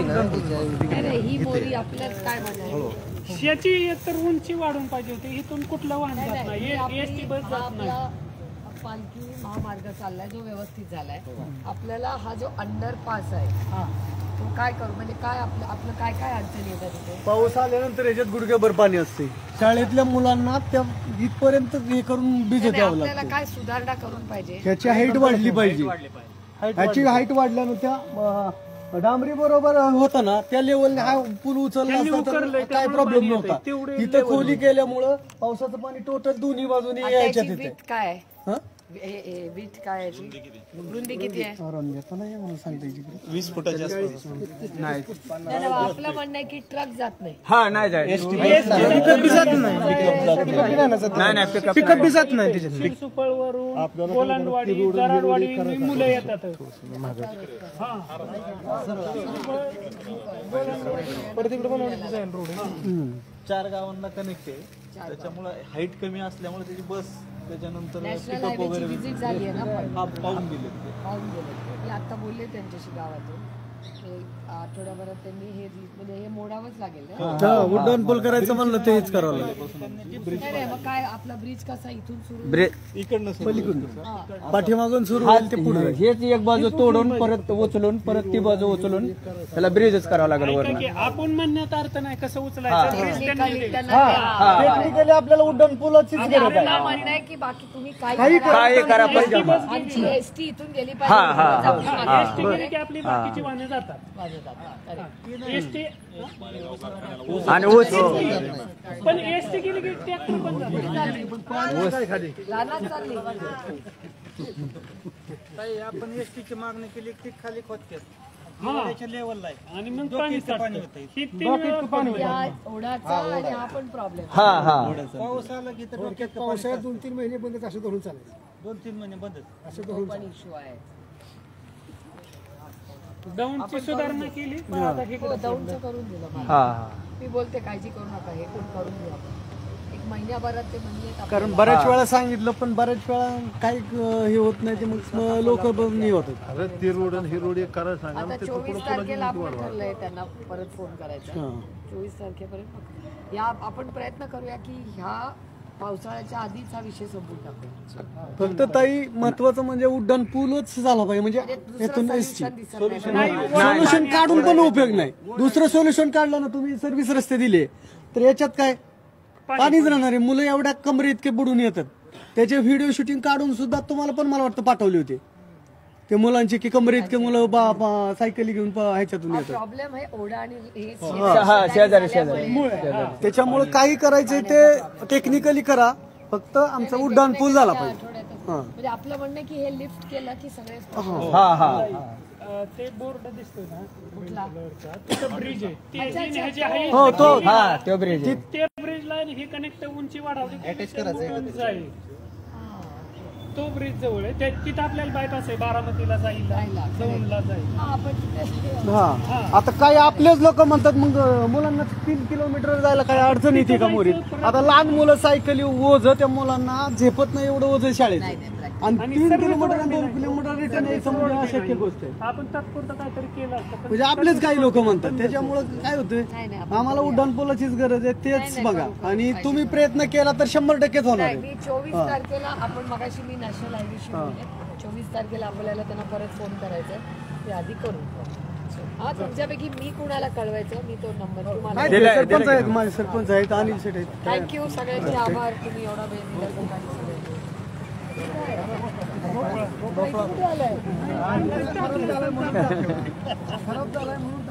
ही मोरी आपल्याच काय म्हणायचं, याची तर उंची वाढून पाहिजे होती. इथून कुठलं वाहन जात नाही, एसटी बस जात नाही. पालखी महामार्ग चाललाय जो व्यवस्थित झालाय. आपल्याला हा जो अंडरपास आहे तो काय करू, म्हणजे काय आपलं काय काय अडचणी येतात तिथे? पाऊस आल्यानंतर याच्यात गुडघ्याभर पाणी असते. शाळेतल्या मुलांना त्या इथपर्यंत हे करून भिजत यावं लागतं. आपल्याला काय सुधारणा करून पाहिजे, ह्याची हाईट वाढली पाहिजे. ह्याची हाईट वाढल्यानं त्या डांबरी बरोबर होता ना त्या लेवलने हा पूल उचलला असता तर काय प्रॉब्लेम नव्हता. इथं खोली केल्यामुळं पावसाचं पाणी टोटल दोन्ही बाजूने यायच्या तिथे. काय वीट काय रुंदी किती आहे? मला सांगता येईल 20 फुटाच्या आसपास नाही. आपलं म्हणणं आहे की ट्रक जात नाही. हा नाही जात, पिकअप बी जात नाही त्याच्यात. सुपळवरून गोलांडवाडी जराडवाडी मुलं येतात. चार गावांना कनेक्ट आहे, त्याच्यामुळे हाईट कमी असल्यामुळे त्याची बस त्याच्यानंतर पिकअप वगैरे विजिट झाली आहे ना, पाहून गेले. मी आता बोलले त्यांच्याशी गावातून. आठवड्याभरात त्यांनी हे म्हणजे हे मोडावंच लागेल ना. उड्डाण पूल करायचं म्हणलं तेच करावं लागेल. नाही मग काय आपला ब्रिज कसा इथून सुरू, इकडनं पलीकडून पाठीमागून सुरू होईल ते पुढे. हेच एक बाजू तोडून परत उचलून परत ती बाजू उचलून त्याला ब्रिजच करावं लागेल वरनं. आपण म्हणण्यात अर्थ नाही, कसं उचलायचं. टेक्निकली आपल्याला उड्डाण पुलाचीच गरज आहे. म्हणणं आहे की बाकी तुम्ही काय करा पाहिजे. आमची एसटी इथून गेली पाहिजे. एसटी गेली की आपली बाकीची वाहने जातात. एसटी आणि पण एसटी गेली की ट्रॅक्टर पण आपण एसटीची मागणी केली की खाली खोदतात लेवलला आहे आणि मग पाणी प्रॉब्लेम. पाऊस आला की तर पावसाळ्यात 2-3 महिने बंद असं धरून चालेल. 2-3 महिने बंदच असं धरून पण इश्यू आहे. दौंडची सुधारणा केली, पण आता हे दौंडचं करून दिलं. मी बोलते काळजी करू नका, हे कोण करून घेऊ आपण. एक महिन्याभरात ते म्हणजे कारण बऱ्याच वेळा सांगितलं पण बऱ्याच वेळा काही हे होत नाही ते मग लोक हे होतात. आता 24 तारखेला आपण ठरलंय त्यांना परत फोन करायचा. 24 तारखेपर्यंत या आपण प्रयत्न करूया की ह्या पावसाळ्याच्या आधीच हा विषय संपून टाकूया. फक्त ताई महत्वाचं म्हणजे उड्डाण पूलच झाला पाहिजे. म्हणजे सोल्युशन काढून पण उपयोग नाही. दुसरं सोल्युशन काढलं ना तुम्ही, सर्व्हिस रस्ते दिले तर याच्यात काय पाणीच राहणार आहे. मुलं एवढ्या कमरे इतके बुडून येतात. त्याचे व्हिडिओ शूटिंग काढून सुद्धा तुम्हाला पण मला वाटतं पाठवले होते ते मुलांचे की कमरे इतके मुलं सायकली घेऊन ह्याच्यातून येतात. प्रॉब्लेम आहे ओढा आणि त्याच्यामुळे काही करायचंय ते टेक्निकली करा, फक्त आमचा उड्डाण पूल झाला पाहिजे. म्हणजे आपलं म्हणणं की हे लिफ्ट केलं की सगळे ते बोर्ड दिसतोय ना कुठला तिथं ब्रिज आहे, तो ब्रिज त्या ब्रिजला हे कनेक्ट उंची वाढवली. तो ब्रिज जवळ आहे, तिथं आपल्याला बायपास आहे, बारामतीला जाईल, दौंडला जाईल. आता काय आपलेच लोक म्हणतात मग मुलांना 3 किलोमीटर जायला काय अडचण येते का मोरीत? आता लहान मुलं सायकली ओझ त्या मुलांना झेपत नाही एवढं ओझ शाळेत, आणि 3 किलोमीटर 2 किलोमीटर रिटर्न यायचं म्हणजे अशक्य गोष्ट आहे. आपण तात्पुरतं काहीतरी केलं असतं, म्हणजे आपलेच काही लोक म्हणतात. त्याच्यामुळे काय होतंय, आम्हाला उड्डाण पुलाचीच गरज आहे तेच बघा. आणि तुम्ही प्रयत्न केला तर 100%च होणार आहे. 24 तारखेला आपण मगाशी मी नॅशनल हायवेशी बोलले, 24 तारखेला आपल्याला त्यांना परत फोन करायचा ते आधी करू. हा तुमच्यापैकी मी कुणाला कळवायचं, मी तो नंबर तुम्हाला. सरपंच आहेत, माझे सरपंच आहेत, अनिल शेठ आहेत. थँक्यू, सगळ्यांचे आभार. तुम्ही एवढा वेळ दिला. खराब झालाय म्हणून